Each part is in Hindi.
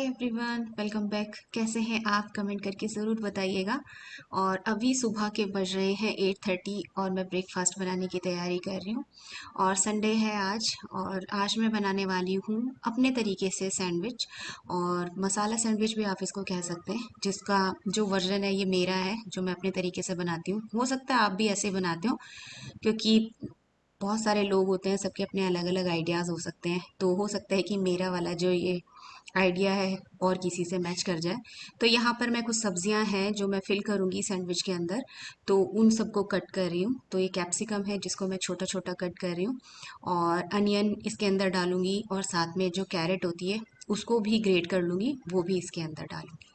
Hi everyone, welcome back. कैसे हैं आप? कमेंट करके ज़रूर बताइएगा। और अभी सुबह के बज रहे हैं 8:30 और मैं ब्रेकफास्ट बनाने की तैयारी कर रही हूँ। और संडे है आज, और आज मैं बनाने वाली हूँ अपने तरीके से सैंडविच। और मसाला सैंडविच भी आप इसको कह सकते हैं, जिसका जो वर्जन है ये मेरा है, जो मैं अपने तरीके से बनाती हूँ। हो सकता है आप भी ऐसे बनाते हो, क्योंकि बहुत सारे लोग होते हैं, सबके अपने अलग अलग आइडियाज़ हो सकते हैं। तो हो सकता है कि मेरा वाला जो ये आइडिया है और किसी से मैच कर जाए। तो यहाँ पर मैं कुछ सब्जियां हैं जो मैं फिल करूँगी सैंडविच के अंदर, तो उन सबको कट कर रही हूँ। तो ये कैप्सिकम है जिसको मैं छोटा छोटा कट कर रही हूँ, और अनियन इसके अंदर डालूंगी, और साथ में जो कैरेट होती है उसको भी ग्रेट कर लूँगी, वो भी इसके अंदर डालूंगी।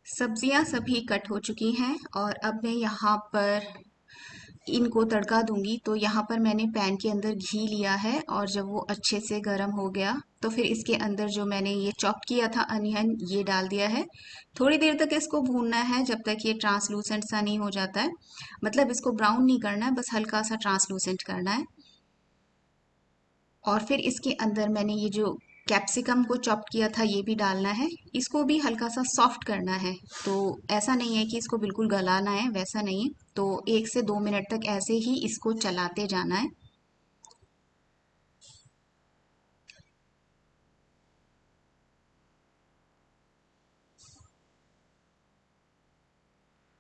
सब्जियां सभी कट हो चुकी हैं, और अब मैं यहाँ पर इनको तड़का दूंगी। तो यहाँ पर मैंने पैन के अंदर घी लिया है, और जब वो अच्छे से गर्म हो गया तो फिर इसके अंदर जो मैंने ये चॉप किया था अनियन, ये डाल दिया है। थोड़ी देर तक इसको भूनना है, जब तक ये ट्रांसलूसेंट सा नहीं हो जाता है। मतलब इसको ब्राउन नहीं करना है, बस हल्का सा ट्रांसलूसेंट करना है। और फिर इसके अंदर मैंने ये जो कैप्सिकम को चॉप किया था ये भी डालना है। इसको भी हल्का सा सॉफ्ट करना है। तो ऐसा नहीं है कि इसको बिल्कुल गलाना है, वैसा नहीं है। तो 1 से 2 मिनट तक ऐसे ही इसको चलाते जाना है।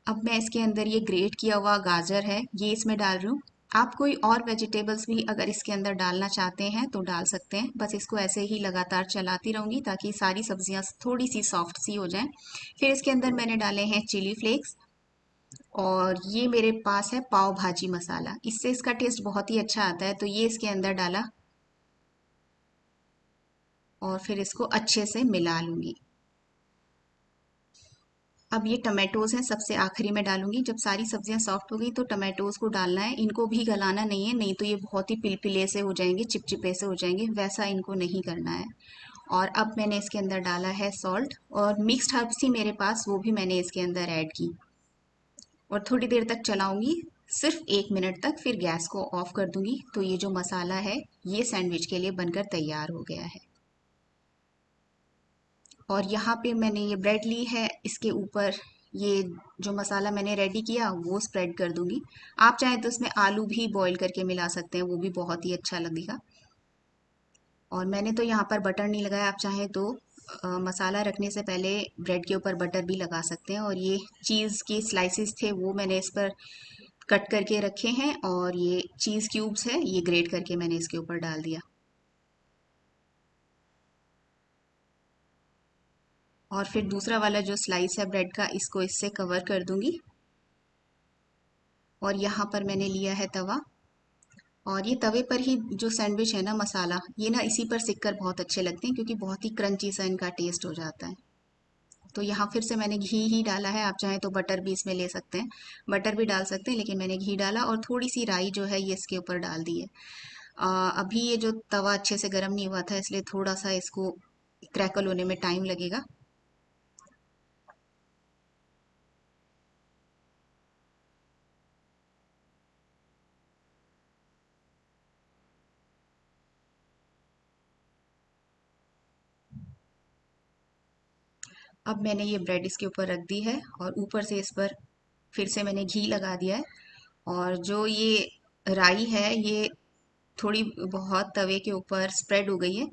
अब मैं इसके अंदर ये ग्रेट किया हुआ गाजर है ये इसमें डाल रही हूँ। आप कोई और वेजिटेबल्स भी अगर इसके अंदर डालना चाहते हैं तो डाल सकते हैं। बस इसको ऐसे ही लगातार चलाती रहूंगी ताकि सारी सब्जियां थोड़ी सी सॉफ्ट सी हो जाएं। फिर इसके अंदर मैंने डाले हैं चिली फ्लेक्स, और ये मेरे पास है पाव भाजी मसाला, इससे इसका टेस्ट बहुत ही अच्छा आता है। तो ये इसके अंदर डाला, और फिर इसको अच्छे से मिला लूंगी। अब ये टमाटोज हैं, सबसे आखिरी में डालूंगी। जब सारी सब्जियां सॉफ्ट हो गई तो टमाटोज को डालना है। इनको भी गलाना नहीं है, नहीं तो ये बहुत ही पिलपिले से हो जाएंगे, चिपचिपे से हो जाएंगे, वैसा इनको नहीं करना है। और अब मैंने इसके अंदर डाला है सॉल्ट, और मिक्स्ड हर्ब्स थी मेरे पास, वो भी मैंने इसके अंदर ऐड की। और थोड़ी देर तक चलाऊंगी, सिर्फ 1 मिनट तक, फिर गैस को ऑफ कर दूंगी। तो ये जो मसाला है ये सैंडविच के लिए बनकर तैयार हो गया है। और यहाँ पे मैंने ये ब्रेड ली है, इसके ऊपर ये जो मसाला मैंने रेडी किया वो स्प्रेड कर दूंगी। आप चाहें तो इसमें आलू भी बॉईल करके मिला सकते हैं, वो भी बहुत ही अच्छा लगेगा। और मैंने तो यहाँ पर बटर नहीं लगाया, आप चाहें तो मसाला रखने से पहले ब्रेड के ऊपर बटर भी लगा सकते हैं। और ये चीज़ के स्लाइसिस थे वो मैंने इस पर कट करके रखे हैं, और ये चीज़ क्यूब्स है ये ग्रेट करके मैंने इसके ऊपर डाल दिया। और फिर दूसरा वाला जो स्लाइस है ब्रेड का, इसको इससे कवर कर दूंगी। और यहाँ पर मैंने लिया है तवा, और ये तवे पर ही जो सैंडविच है ना, मसाला ये ना इसी पर सिककर बहुत अच्छे लगते हैं, क्योंकि बहुत ही क्रंची सा इनका टेस्ट हो जाता है। तो यहाँ फिर से मैंने घी ही डाला है, आप चाहें तो बटर भी इसमें ले सकते हैं, बटर भी डाल सकते हैं, लेकिन मैंने घी डाला। और थोड़ी सी राई जो है ये इसके ऊपर डाल दी है। अभी ये जो तवा अच्छे से गर्म नहीं हुआ था, इसलिए थोड़ा सा इसको क्रैकल होने में टाइम लगेगा। अब मैंने ये ब्रेड इसके ऊपर रख दी है, और ऊपर से इस पर फिर से मैंने घी लगा दिया है। और जो ये राई है ये थोड़ी बहुत तवे के ऊपर स्प्रेड हो गई है।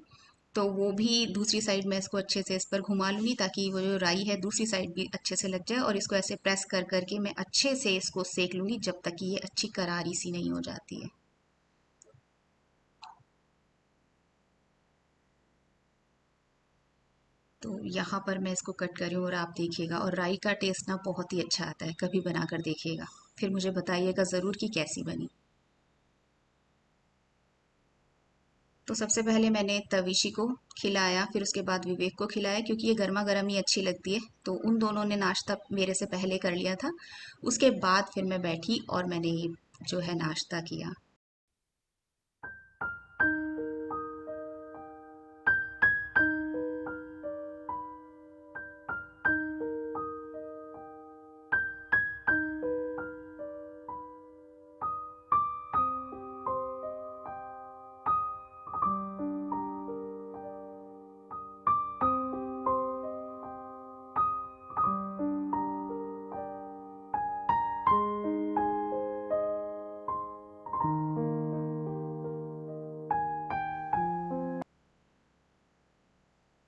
तो वो भी दूसरी साइड में इसको अच्छे से इस पर घुमा लूंगी, ताकि वो जो राई है दूसरी साइड भी अच्छे से लग जाए। और इसको ऐसे प्रेस कर करके मैं अच्छे से इसको सेक लूंगी, जब तक कि ये अच्छी करारी सी नहीं हो जाती है। तो यहाँ पर मैं इसको कट कर रही हूँ, और आप देखिएगा। और राई का टेस्ट ना बहुत ही अच्छा आता है, कभी बनाकर देखिएगा। फिर मुझे बताइएगा ज़रूर कि कैसी बनी। तो सबसे पहले मैंने तविशी को खिलाया, फिर उसके बाद विवेक को खिलाया, क्योंकि ये गर्मा गर्म ही अच्छी लगती है। तो उन दोनों ने नाश्ता मेरे से पहले कर लिया था। उसके बाद फिर मैं बैठी और मैंने ये जो है नाश्ता किया।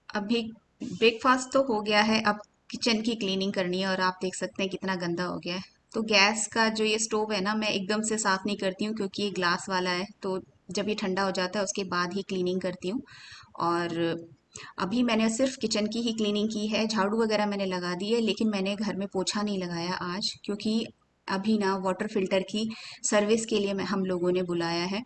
अभी ब्रेकफास्ट तो हो गया है, अब किचन की क्लीनिंग करनी है और आप देख सकते हैं कितना गंदा हो गया है। तो गैस का जो ये स्टोव है ना, मैं एकदम से साफ नहीं करती हूँ क्योंकि ये ग्लास वाला है। तो जब ये ठंडा हो जाता है उसके बाद ही क्लीनिंग करती हूँ। और अभी मैंने सिर्फ किचन की ही क्लीनिंग की है, झाड़ू वगैरह मैंने लगा दी है, लेकिन मैंने घर में पोछा नहीं लगाया आज, क्योंकि अभी ना वाटर फिल्टर की सर्विस के लिए मैं हम लोगों ने बुलाया है।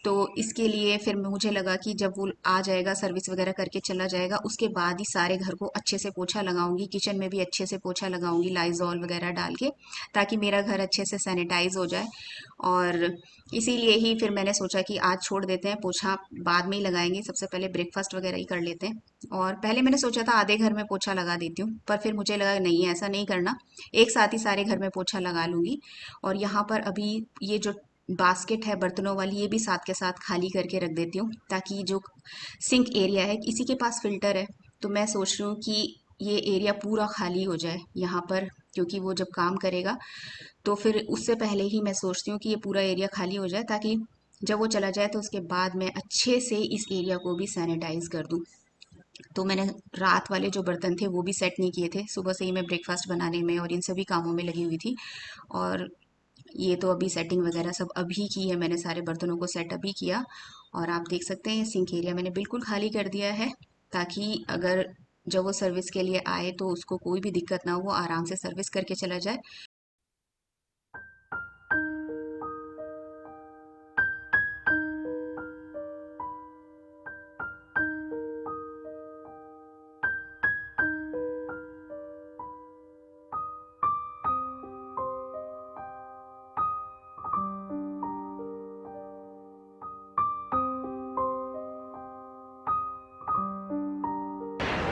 तो इसके लिए फिर मुझे लगा कि जब वो आ जाएगा, सर्विस वगैरह करके चला जाएगा, उसके बाद ही सारे घर को अच्छे से पोछा लगाऊंगी, किचन में भी अच्छे से पोछा लगाऊंगी लाइजॉल वगैरह डाल के, ताकि मेरा घर अच्छे से सैनिटाइज हो जाए। और इसीलिए ही फिर मैंने सोचा कि आज छोड़ देते हैं, पोछा बाद में ही लगाएंगे, सबसे पहले ब्रेकफास्ट वगैरह ही कर लेते हैं। और पहले मैंने सोचा था आधे घर में पोछा लगा देती हूँ, पर फिर मुझे लगा नहीं, ऐसा नहीं करना, एक साथ ही सारे घर में पोछा लगा लूंगी। और यहाँ पर अभी ये जो बास्केट है बर्तनों वाली, ये भी साथ के साथ खाली करके रख देती हूँ, ताकि जो सिंक एरिया है, इसी के पास फिल्टर है, तो मैं सोच रही हूँ कि ये एरिया पूरा खाली हो जाए यहाँ पर, क्योंकि वो जब काम करेगा तो फिर उससे पहले ही मैं सोचती हूँ कि ये पूरा एरिया खाली हो जाए, ताकि जब वो चला जाए तो उसके बाद मैं अच्छे से इस एरिया को भी सैनिटाइज कर दूँ। तो मैंने रात वाले जो बर्तन थे वो भी सेट नहीं किए थे, सुबह से ही मैं ब्रेकफास्ट बनाने में और इन सभी कामों में लगी हुई थी। और ये तो अभी सेटिंग वगैरह सब अभी की है, मैंने सारे बर्तनों को सेट अभी किया। और आप देख सकते हैं सिंक एरिया मैंने बिल्कुल खाली कर दिया है, ताकि अगर जब वो सर्विस के लिए आए तो उसको कोई भी दिक्कत ना हो, वो आराम से सर्विस करके चला जाए।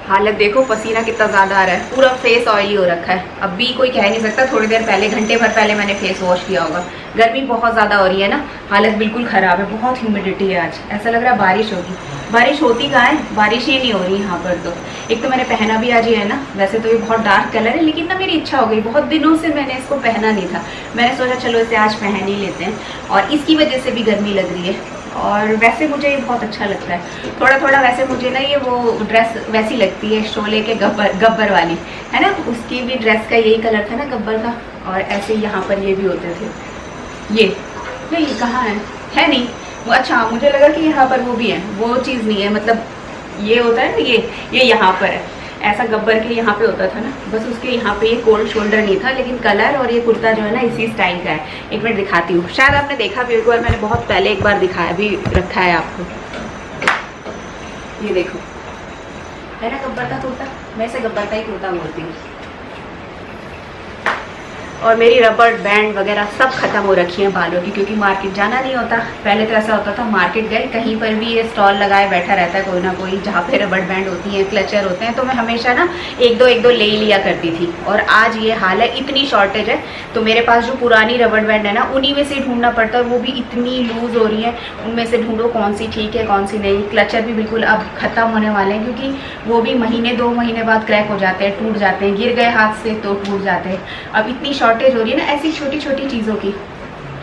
हालत देखो, पसीना कितना ज़्यादा आ रहा है, पूरा फेस ऑयली हो रखा है। अब भी कोई कह नहीं सकता, थोड़ी देर पहले, घंटे भर पहले मैंने फेस वॉश किया होगा। गर्मी बहुत ज़्यादा हो रही है ना, हालत बिल्कुल ख़राब है, बहुत ह्यूमिडिटी है आज, ऐसा लग रहा है बारिश होगी। बारिश होती कहाँ है, बारिश ही नहीं हो रही यहाँ पर। तो एक तो मैंने पहना भी आज ये है ना, वैसे तो ये बहुत डार्क कलर है, लेकिन ना मेरी इच्छा हो गई, बहुत दिनों से मैंने इसको पहना नहीं था, मैंने सोचा चलो इसे आज पहन ही लेते हैं। और इसकी वजह से भी गर्मी लग रही है, और वैसे मुझे ये बहुत अच्छा लगता है। थोड़ा थोड़ा वैसे मुझे ना ये वो ड्रेस वैसी लगती है, शोले के गब्बर वाली है ना, उसकी भी ड्रेस का यही कलर था ना, गब्बर का। और ऐसे यहाँ पर ये भी होते थे, ये नहीं कहाँ है नहीं वो, अच्छा मुझे लगा कि यहाँ पर वो भी है, वो चीज़ नहीं है, मतलब ये होता है ना, ये यहाँ पर है, ऐसा गब्बर के यहाँ पे होता था ना, बस उसके यहाँ पे ये कोल्ड शोल्डर नहीं था, लेकिन कलर और ये कुर्ता जो है ना इसी स्टाइल का है। एक मिनट दिखाती हूँ, शायद आपने देखा भी एक बार, मैंने बहुत पहले एक बार दिखाया भी रखा है आपको, ये देखो है ना गब्बर का कुर्ता, मैं इसे गब्बर का ही कुर्ता बोलती हूँ। और मेरी रबड़ बैंड वगैरह सब खत्म हो रखी हैं बालों की, क्योंकि मार्केट जाना नहीं होता। पहले तो ऐसा होता था, मार्केट गए कहीं पर भी ये स्टॉल लगाए बैठा रहता है कोई ना कोई, जहाँ पे रबड़ बैंड होती हैं, क्लचर होते हैं, तो मैं हमेशा ना एक दो ले ही लिया करती थी। और आज ये हाल है, इतनी शॉर्टेज है, तो मेरे पास जो पुरानी रबड़ बैंड है ना, उन्हीं में से ढूंढना पड़ता है, वो भी इतनी लूज़ हो रही है, उनमें से ढूंढो कौन सी ठीक है कौन सी नहीं। क्लचर भी बिल्कुल अब ख़त्म होने वाले हैं, क्योंकि वो भी महीने 2 महीने बाद क्रैक हो जाते हैं, टूट जाते हैं, गिर गए हाथ से तो टूट जाते हैं। अब इतनी शॉर्टेज हो रही है ना ऐसी छोटी छोटी चीज़ों की।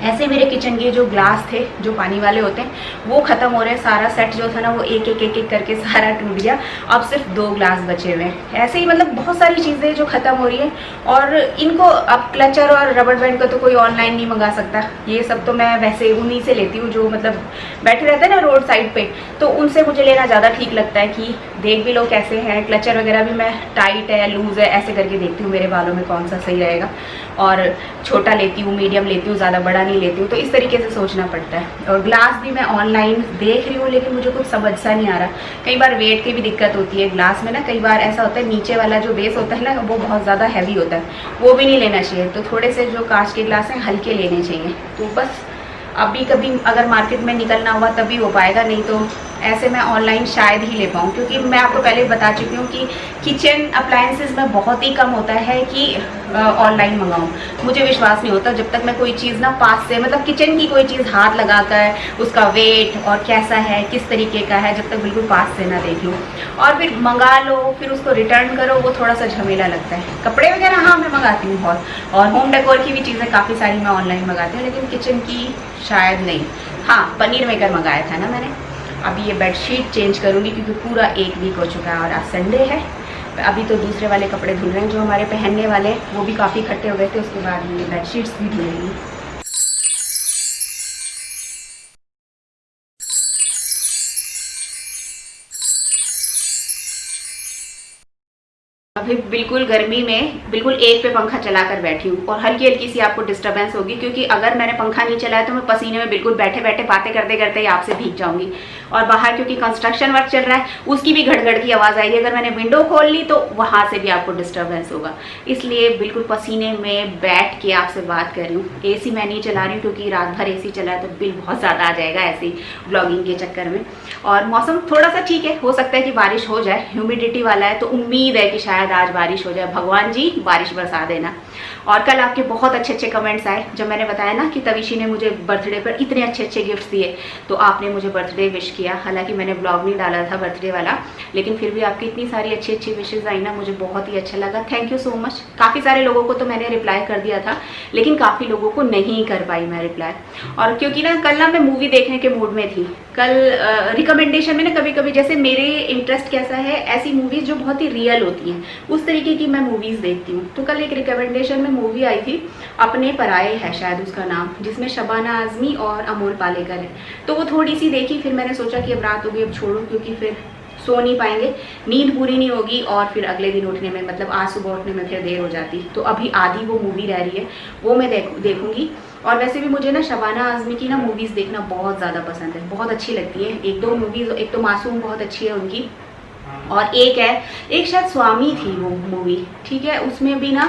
ऐसे मेरे किचन के जो ग्लास थे, जो पानी वाले होते हैं, वो ख़त्म हो रहे हैं, सारा सेट जो था ना वो एक एक करके सारा टूट गया, अब सिर्फ 2 ग्लास बचे हुए हैं। ऐसे ही मतलब बहुत सारी चीज़ें जो ख़त्म हो रही है, और इनको अब क्लचर और रबड़ बैंड का तो कोई ऑनलाइन नहीं मंगा सकता, ये सब तो मैं वैसे उन्हीं से लेती हूँ जो मतलब बैठे रहते हैं ना रोड साइड पे, तो उनसे मुझे लेना ज़्यादा ठीक लगता है कि देख भी लो कैसे हैं। क्लचर वगैरह भी मैं टाइट है लूज़ है ऐसे करके देखती हूँ मेरे बालों में कौन सा सही रहेगा, और छोटा लेती हूँ, मीडियम लेती हूँ, ज़्यादा बड़ा नहीं लेती हूँ, तो इस तरीके से सोचना पड़ता है। और ग्लास भी मैं ऑनलाइन देख रही हूँ, लेकिन मुझे कुछ समझ सा नहीं आ रहा। कई बार वेट की भी दिक्कत होती है ग्लास में ना, कई बार ऐसा होता है नीचे वाला जो बेस होता है ना वो बहुत ज़्यादा हैवी होता है, वो भी नहीं लेना चाहिए। तो थोड़े से जो कांच के ग्लास हैं हल्के लेने चाहिए। तो बस अभी कभी अगर मार्केट में निकलना हुआ तभी हो पाएगा, नहीं तो ऐसे मैं ऑनलाइन शायद ही ले पाऊँ, क्योंकि मैं आपको पहले बता चुकी हूँ कि किचन अप्लायंसेस में बहुत ही कम होता है कि ऑनलाइन मंगाऊँ। मुझे विश्वास नहीं होता जब तक मैं कोई चीज़ ना पास से, मतलब किचन की कोई चीज़ हाथ लगाकर उसका वेट और कैसा है किस तरीके का है, जब तक बिल्कुल पास से ना देख लूँ। और फिर मंगा लो, फिर उसको रिटर्न करो, वो थोड़ा सा झमेला लगता है। कपड़े वगैरह हाँ मैं मंगाती हूँ बहुत, और होम डेकोर की भी चीज़ें काफ़ी सारी मैं ऑनलाइन मंगाती हूँ, लेकिन किचन की शायद नहीं। हाँ, पनीर मेकर मंगाया था ना मैंने। अभी ये बेडशीट चेंज करूँगी क्योंकि पूरा एक वीक हो चुका है और आज संडे है। अभी तो दूसरे वाले कपड़े धुल रहे हैं जो हमारे पहनने वाले, वो भी काफ़ी इकट्ठे हो गए थे। उसके बाद ये बेडशीट्स भी धुलेंगी। अभी बिल्कुल गर्मी में बिल्कुल एक पे पंखा चलाकर बैठी हूँ, और हल्की हल्की सी आपको डिस्टरबेंस होगी, क्योंकि अगर मैंने पंखा नहीं चलाया तो मैं पसीने में बिल्कुल बैठे बैठे बातें करते करते ही आपसे भीग जाऊंगी। और बाहर क्योंकि कंस्ट्रक्शन वर्क चल रहा है, उसकी भी घड़घड़ की आवाज़ आएगी। अगर मैंने विंडो खोल ली तो वहाँ से भी आपको डिस्टर्बेंस होगा, इसलिए बिल्कुल पसीने में बैठ के आपसे बात कर रही हूँ। AC मैं नहीं चला रही हूँ क्योंकि रात भर AC चला है तो बिल बहुत ज़्यादा आ जाएगा ऐसे ही ब्लॉगिंग के चक्कर में। और मौसम थोड़ा सा ठीक है, हो सकता है कि बारिश हो जाए, ह्यूमिडिटी वाला है, तो उम्मीद है कि शायद आज बारिश हो जाए। भगवान जी बारिश बरसा देना। और कल आपके बहुत अच्छे अच्छे कमेंट्स आए जब मैंने बताया ना कि तविशी ने मुझे बर्थडे पर इतने अच्छे अच्छे गिफ्ट्स दिए, तो आपने मुझे बर्थडे विश किया। हालांकि मैंने ब्लॉग नहीं डाला था बर्थडे वाला, लेकिन फिर भी आपकी इतनी सारी अच्छी अच्छी विशेज आई ना, मुझे बहुत ही अच्छा लगा। Thank you so much. काफ़ी सारे लोगों को तो मैंने रिप्लाई कर दिया था, लेकिन काफ़ी लोगों को नहीं कर पाई मैं रिप्लाई। और क्योंकि ना कल ना मैं मूवी देखने के मूड में थी। कल रिकमेंडेशन में ना कभी कभी, जैसे मेरे इंटरेस्ट कैसा है, ऐसी मूवीज़ जो बहुत ही रियल होती हैं उस तरीके की मैं मूवीज़ देखती हूँ। तो कल एक रिकमेंडेशन में मूवी आई थी, अपने पराये है शायद उसका नाम, जिसमें शबाना आज़मी और अमोल पालेकर है। तो वो थोड़ी सी देखी, फिर मैंने सोचा कि अब रात होगी अब छोड़ूं, क्योंकि फिर सो नहीं पाएंगे, नींद पूरी नहीं होगी, और फिर अगले दिन उठने में, मतलब आज सुबह उठने में फिर देर हो जाती। तो अभी आधी वो मूवी रह रही है, वो मैं देखूंगी। और वैसे भी मुझे ना शबाना आज़मी की ना मूवीज़ देखना बहुत ज़्यादा पसंद है, बहुत अच्छी लगती है। एक दो मूवीज़, एक तो मासूम बहुत अच्छी है उनकी, और एक शायद स्वामी थी वो मूवी, ठीक है। उसमें भी ना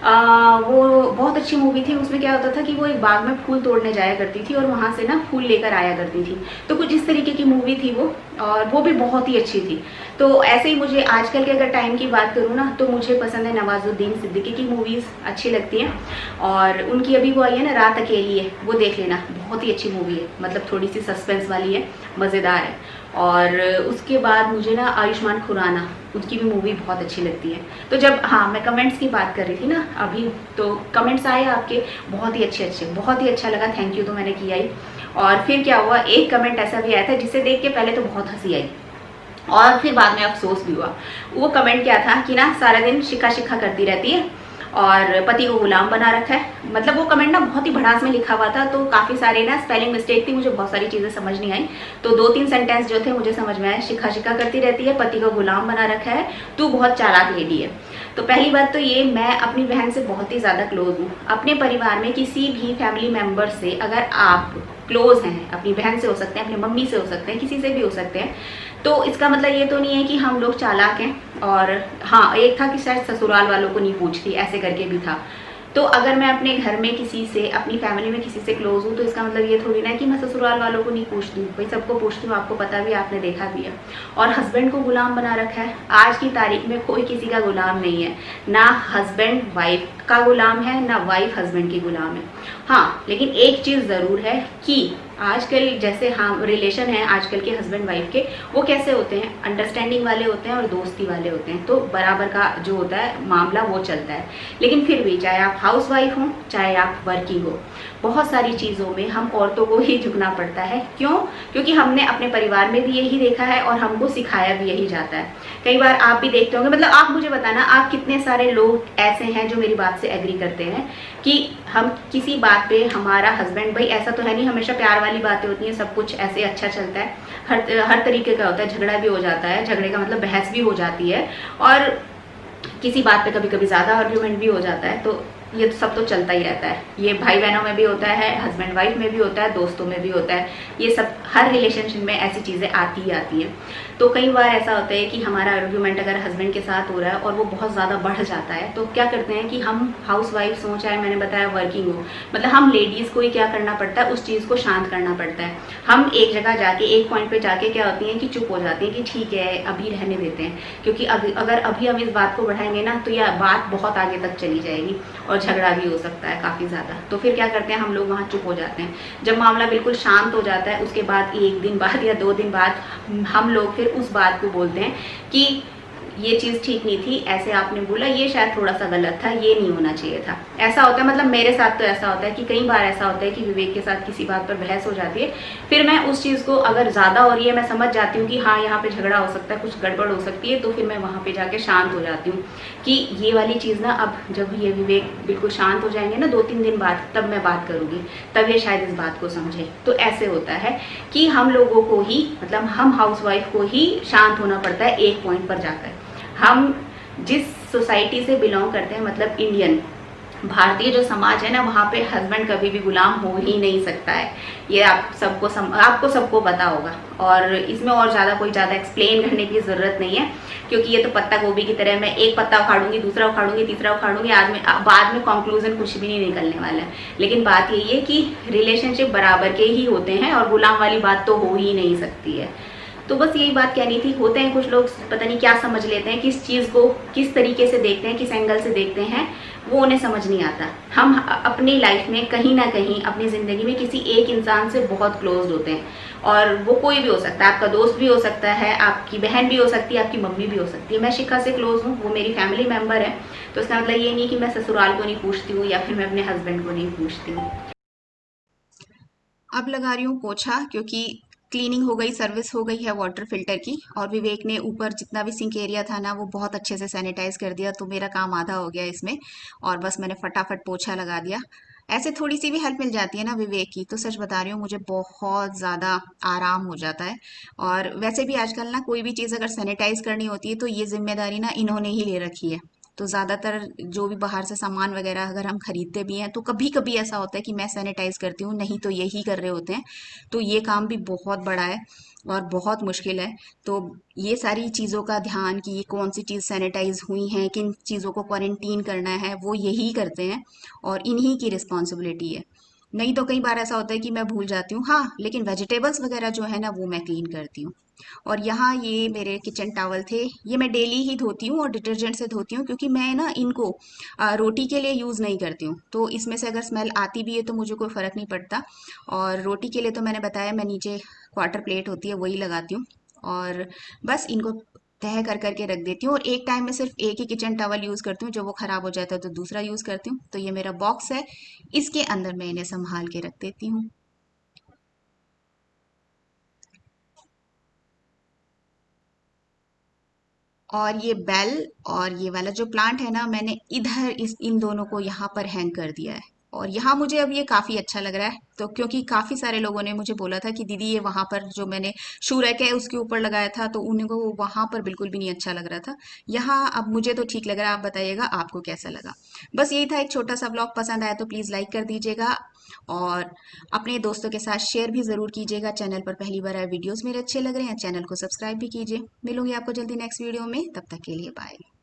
वो बहुत अच्छी मूवी थी। उसमें क्या होता था कि वो एक बाग में फूल तोड़ने जाया करती थी और वहाँ से ना फूल लेकर आया करती थी। तो कुछ इस तरीके की मूवी थी वो, और वो भी बहुत ही अच्छी थी। तो ऐसे ही मुझे आजकल के अगर टाइम की बात करूँ ना, तो मुझे पसंद है नवाजुद्दीन सिद्दीकी की मूवीज़ अच्छी लगती हैं। और उनकी अभी वो आई है ना रात अकेली है, वो देख लेना, बहुत ही अच्छी मूवी है, मतलब थोड़ी सी सस्पेंस वाली है, मज़ेदार है। और उसके बाद मुझे ना आयुष्मान खुराना, उसकी भी मूवी बहुत अच्छी लगती है। तो जब, हाँ, मैं कमेंट्स की बात कर रही थी ना अभी, तो कमेंट्स आए आपके बहुत ही अच्छे, बहुत ही अच्छा लगा, थैंक यू तो मैंने किया ही। और फिर क्या हुआ, एक कमेंट ऐसा भी आया था जिसे देख के पहले तो बहुत हंसी आई और फिर बाद में अफसोस भी हुआ। वो कमेंट क्या था कि ना सारा दिन शिका शिका करती रहती है और पति को गुलाम बना रखा है। मतलब वो कमेंट ना बहुत ही भड़ास में लिखा हुआ था, तो काफ़ी सारे ना स्पेलिंग मिस्टेक थी, मुझे बहुत सारी चीज़ें समझ नहीं आई। तो 2-3 सेंटेंस जो थे मुझे समझ में आए। शिका शिका करती रहती है, पति को गुलाम बना रखा है, तू बहुत चालाक लेडी है। तो पहली बात तो ये, मैं अपनी बहन से बहुत ही ज़्यादा क्लोज हूँ। अपने परिवार में किसी भी फैमिली मेम्बर से अगर आप क्लोज हैं, अपनी बहन से हो सकते हैं, अपनी मम्मी से हो सकते हैं, किसी से भी हो सकते हैं, तो इसका मतलब ये तो नहीं है कि हम लोग चालाक हैं। और हाँ, एक था कि शायद ससुराल वालों को नहीं पूछती, ऐसे करके भी था। तो अगर मैं अपने घर में किसी से, अपनी फैमिली में किसी से क्लोज हूँ, तो इसका मतलब ये थोड़ी ना कि मैं ससुराल वालों को नहीं पूछती हूँ। भाई सबको पूछती हूँ, आपको पता भी, आपने देखा भी है। और हस्बैंड को गुलाम बना रखा है, आज की तारीख में कोई किसी का गुलाम नहीं है। ना हस्बैंड वाइफ का गुलाम है, ना वाइफ हस्बैंड की गुलाम है। हाँ, लेकिन एक चीज़ ज़रूर है कि आजकल जैसे हाँ रिलेशन है आजकल के हस्बैंड वाइफ के, वो कैसे होते हैं, अंडरस्टैंडिंग वाले होते हैं और दोस्ती वाले होते हैं। तो बराबर का जो होता है मामला वो चलता है। लेकिन फिर भी चाहे आप हाउस वाइफ हों, चाहे आप वर्किंग हो, बहुत सारी चीज़ों में हम औरतों को ही झुकना पड़ता है। क्यों? क्योंकि हमने अपने परिवार में भी यही देखा है और हमको सिखाया भी यही जाता है। कई बार आप भी देखते होंगे, मतलब आप मुझे बताना, आप कितने सारे लोग ऐसे हैं जो मेरी बात से एग्री करते हैं कि हम किसी बात पे, हमारा हस्बैंड, भाई ऐसा तो है नहीं हमेशा प्यार वाली बातें होती हैं, सब कुछ ऐसे अच्छा चलता है, हर तरीके का होता है, झगड़ा भी हो जाता है, झगड़े का मतलब बहस भी हो जाती है, और किसी बात पे कभी कभी ज़्यादा आर्ग्यूमेंट भी हो जाता है। तो ये सब तो चलता ही रहता है, ये भाई बहनों में भी होता है, हस्बैंड वाइफ में भी होता है, दोस्तों में भी होता है, ये सब हर रिलेशनशिप में ऐसी चीज़ें आती ही आती हैं। तो कई बार ऐसा होता है कि हमारा आर्ग्यूमेंट अगर हस्बैंड के साथ हो रहा है और वो बहुत ज़्यादा बढ़ जाता है, तो क्या करते हैं कि हम हाउस वाइफ हो, चाहे मैंने बताया वर्किंग हो, मतलब हम लेडीज़ को ही क्या करना पड़ता है, उस चीज़ को शांत करना पड़ता है। हम एक जगह जाके, एक पॉइंट पे जाके क्या होती हैं कि चुप हो जाती हैं कि ठीक है अभी रहने देते हैं, क्योंकि अगर अभी हम इस बात को बढ़ाएंगे ना तो यह बात बहुत आगे तक चली जाएगी और झगड़ा भी हो सकता है काफ़ी ज़्यादा। तो फिर क्या करते हैं हम लोग, वहाँ चुप हो जाते हैं। जब मामला बिल्कुल शांत हो जाता है, उसके बाद 1 दिन बाद या 2 दिन बाद हम लोग फिर उस बात को बोलते हैं कि ये चीज़ ठीक नहीं थी, ऐसे आपने बोला, ये शायद थोड़ा सा गलत था, ये नहीं होना चाहिए था। ऐसा होता है, मतलब मेरे साथ तो ऐसा होता है कि कई बार ऐसा होता है कि विवेक के साथ किसी बात पर बहस हो जाती है, फिर मैं उस चीज़ को अगर ज़्यादा हो रही है, मैं समझ जाती हूँ कि हाँ यहाँ पे झगड़ा हो सकता है, कुछ गड़बड़ हो सकती है, तो फिर मैं वहाँ पे जाके शांत हो जाती हूँ कि ये वाली चीज़ ना, अब जब ये विवेक बिल्कुल शांत हो जाएंगे ना 2-3 दिन बाद, तब मैं बात करूँगी, तब ये शायद इस बात को समझे। तो ऐसे होता है कि हम लोगों को ही, मतलब हम हाउसवाइफ को ही शांत होना पड़ता है एक पॉइंट पर जाकर। हम जिस सोसाइटी से बिलोंग करते हैं, मतलब इंडियन भारतीय जो समाज है ना, वहाँ पे हस्बैंड कभी भी गुलाम हो ही नहीं सकता है। ये आपको सबको पता होगा, और इसमें और कोई ज़्यादा एक्सप्लेन करने की ज़रूरत नहीं है, क्योंकि ये तो पत्ता गोभी की तरह, मैं एक पत्ता उखाड़ूंगी, दूसरा उखाड़ूंगी, तीसरा उखाड़ूंगी, बाद में कंक्लूजन कुछ भी नहीं निकलने वाला है। लेकिन बात यही है कि रिलेशनशिप बराबर के ही होते हैं और गुलाम वाली बात तो हो ही नहीं सकती है। तो बस यही बात कहनी थी। होते हैं कुछ लोग पता नहीं क्या समझ लेते हैं, किस चीज़ को किस तरीके से देखते हैं, किस एंगल से देखते हैं, वो उन्हें समझ नहीं आता। हम अपनी लाइफ में कहीं ना कहीं, अपनी ज़िंदगी में किसी एक इंसान से बहुत क्लोज होते हैं, और वो कोई भी हो सकता है, आपका दोस्त भी हो सकता है, आपकी बहन भी हो सकती है, आपकी मम्मी भी हो सकती है। मैं शिखा से क्लोज हूँ, वो मेरी फैमिली मेम्बर है, तो इसका मतलब ये नहीं कि मैं ससुराल को नहीं पूछती हूँ या फिर मैं अपने हस्बैंड को नहीं पूछती हूँ। अब लगा रही हूँ पोछा, क्योंकि क्लीनिंग हो गई, सर्विस हो गई है वाटर फिल्टर की, और विवेक ने ऊपर जितना भी सिंक एरिया था ना वो बहुत अच्छे से सैनिटाइज कर दिया, तो मेरा काम आधा हो गया इसमें। और बस मैंने फटाफट पोछा लगा दिया। ऐसे थोड़ी सी भी हेल्प मिल जाती है ना विवेक की, तो सच बता रही हूँ मुझे बहुत ज़्यादा आराम हो जाता है। और वैसे भी आजकल ना कोई भी चीज़ अगर सैनिटाइज करनी होती है तो ये जिम्मेदारी ना इन्होंने ही ले रखी है। तो ज़्यादातर जो भी बाहर से सामान वगैरह अगर हम खरीदते भी हैं तो कभी कभी ऐसा होता है कि मैं सैनिटाइज करती हूँ, नहीं तो यही कर रहे होते हैं। तो ये काम भी बहुत बड़ा है और बहुत मुश्किल है। तो ये सारी चीज़ों का ध्यान कि ये कौन सी चीज़ सैनिटाइज हुई हैं, किन चीज़ों को क्वारंटीन करना है, वो यही करते हैं और इन्हीं की रिस्पॉन्सिबिलिटी है। नहीं तो कई बार ऐसा होता है कि मैं भूल जाती हूँ, हाँ लेकिन वेजिटेबल्स वगैरह जो है ना वो मैं क्लीन करती हूँ। और यहाँ ये मेरे किचन टॉवल थे, ये मैं डेली ही धोती हूँ और डिटर्जेंट से धोती हूँ, क्योंकि मैं ना इनको रोटी के लिए यूज़ नहीं करती हूँ, तो इसमें से अगर स्मेल आती भी है तो मुझे कोई फ़र्क नहीं पड़ता। और रोटी के लिए तो मैंने बताया, मैं नीचे क्वार्टर प्लेट होती है वही लगाती हूँ, और बस इनको तह कर करके रख देती हूँ। और एक टाइम में सिर्फ एक ही किचन टॉवल यूज़ करती हूँ, जब वो ख़राब हो जाता है तो दूसरा यूज़ करती हूँ। तो ये मेरा बॉक्स है, इसके अंदर मैं इन्हें संभाल के रख देती हूँ। और ये बेल और ये वाला जो प्लांट है ना, मैंने इधर इन दोनों को यहाँ पर हैंग कर दिया है। और यहाँ मुझे अब ये काफ़ी अच्छा लग रहा है, तो क्योंकि काफ़ी सारे लोगों ने मुझे बोला था कि दीदी ये वहाँ पर जो मैंने शू रैक है उसके ऊपर लगाया था तो उनको वहाँ पर बिल्कुल भी नहीं अच्छा लग रहा था। यहाँ अब मुझे तो ठीक लग रहा है, आप बताइएगा आपको कैसा लगा। बस यही था, एक छोटा सा ब्लॉग। पसंद आया तो प्लीज़ लाइक कर दीजिएगा, और अपने दोस्तों के साथ शेयर भी ज़रूर कीजिएगा। चैनल पर पहली बार आए वीडियोस मेरे अच्छे लग रहे हैं, चैनल को सब्सक्राइब भी कीजिए। मिलूंगी आपको जल्दी नेक्स्ट वीडियो में, तब तक के लिए बाय।